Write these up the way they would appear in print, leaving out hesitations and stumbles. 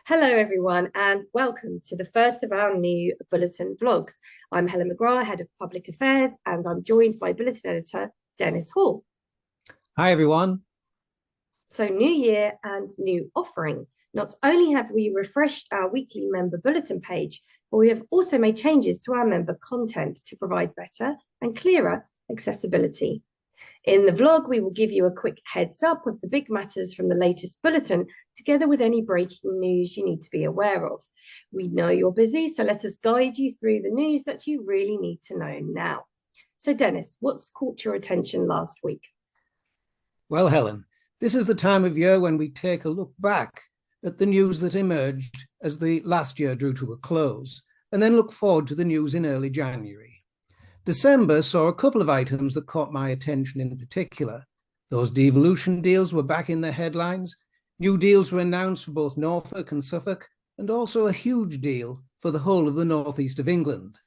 Hello, everyone, and welcome to the first of our new Bulletin vlogs. I'm Helen McGrath, Head of Public Affairs, and I'm joined by Bulletin Editor Dennis Hall. Hi, everyone. So, new year and new offering. Not only have we refreshed our weekly member bulletin page, but we have also made changes to our member content to provide better and clearer accessibility. In the vlog, we will give you a quick heads up of the big matters from the latest bulletin, together with any breaking news you need to be aware of. We know you're busy, so let us guide you through the news that you really need to know now. So, Dennis, what's caught your attention last week? Well, Helen, this is the time of year when we take a look back at the news that emerged as the last year drew to a close, and then look forward to the news in early January. December saw a couple of items that caught my attention in particular. Those devolution deals were back in the headlines. New deals were announced for both Norfolk and Suffolk, and also a huge deal for the whole of the northeast of England.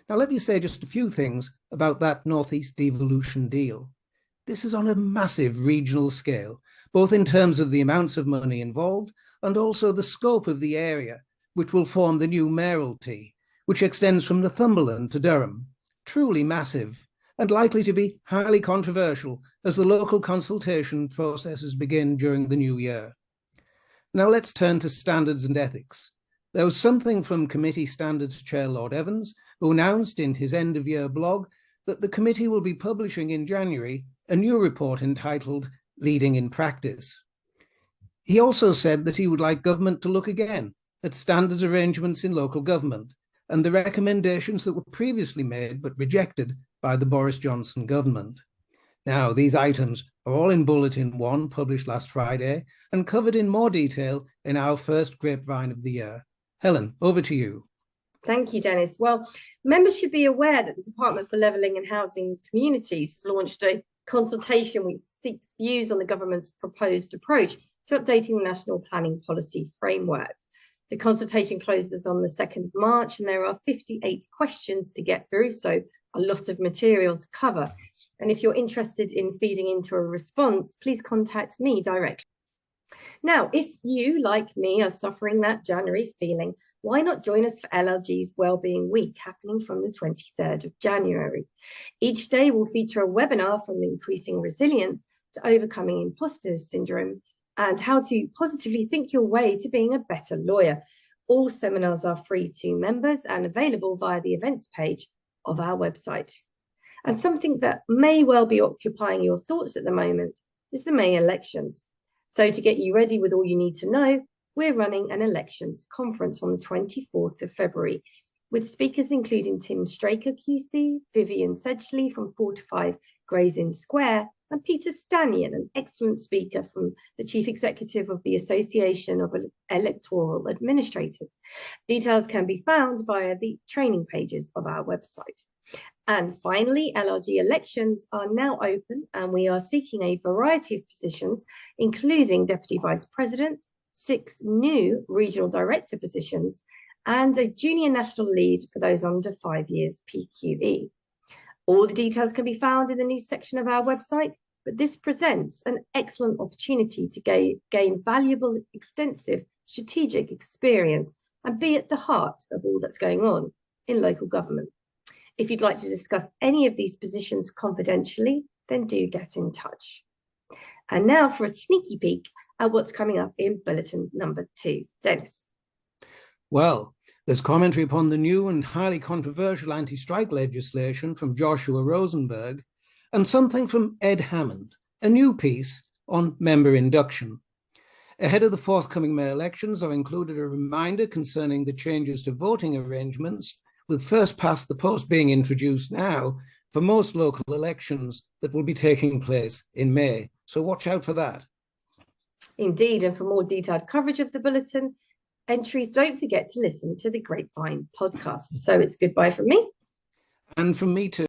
Now, let me say just a few things about that northeast devolution deal. This is on a massive regional scale, both in terms of the amounts of money involved and also the scope of the area, which will form the new mayoralty, which extends from Northumberland to Durham. Truly massive and likely to be highly controversial as the local consultation processes begin during the new year. Now let's turn to standards and ethics. There was something from Committee Standards Chair Lord Evans, who announced in his end-of-year blog that the committee will be publishing in January a new report entitled Leading in Practice. He also said that he would like government to look again at standards arrangements in local government and the recommendations that were previously made but rejected by the Boris Johnson government. Now, these items are all in Bulletin 1, published last Friday, and covered in more detail in our first Grapevine of the year. Helen, over to you. Thank you, Dennis. Well, members should be aware that the Department for Levelling and Housing Communities has launched a consultation which seeks views on the government's proposed approach to updating the National Planning Policy Framework. The consultation closes on the 2nd of March, and there are 58 questions to get through, so a lot of material to cover. And if you're interested in feeding into a response, please contact me directly. Now, if you, like me, are suffering that January feeling, why not join us for LLG's Wellbeing Week, happening from the 23rd of January? Each day will feature a webinar from increasing resilience to overcoming imposter syndrome, and how to positively think your way to being a better lawyer. All seminars are free to members and available via the events page of our website. And something that may well be occupying your thoughts at the moment is the May elections. So to get you ready with all you need to know, we're running an elections conference on the 24th of February, with speakers including Tim Straker QC, Vivian Sedgley from 4 to 5 Gray's Inn Square, and Peter Stanion, an excellent speaker from the Chief Executive of the Association of Electoral Administrators. Details can be found via the training pages of our website. And finally, LLG elections are now open, and we are seeking a variety of positions, including Deputy Vice President, 6 new Regional Director positions, and a Junior National Lead for those under 5 years PQE. All the details can be found in the news section of our website, but this presents an excellent opportunity to gain valuable, extensive strategic experience and be at the heart of all that's going on in local government. If you'd like to discuss any of these positions confidentially, then do get in touch. And now for a sneaky peek at what's coming up in Bulletin number 2. Dennis. Well, there's commentary upon the new and highly controversial anti-strike legislation from Joshua Rosenberg, and something from Ed Hammond, a new piece on member induction. Ahead of the forthcoming May elections, I've included a reminder concerning the changes to voting arrangements, with first past the post being introduced now for most local elections that will be taking place in May. So watch out for that. Indeed, and for more detailed coverage of the bulletin entries, don't forget to listen to the Grapevine podcast. So it's goodbye from me. And from me too.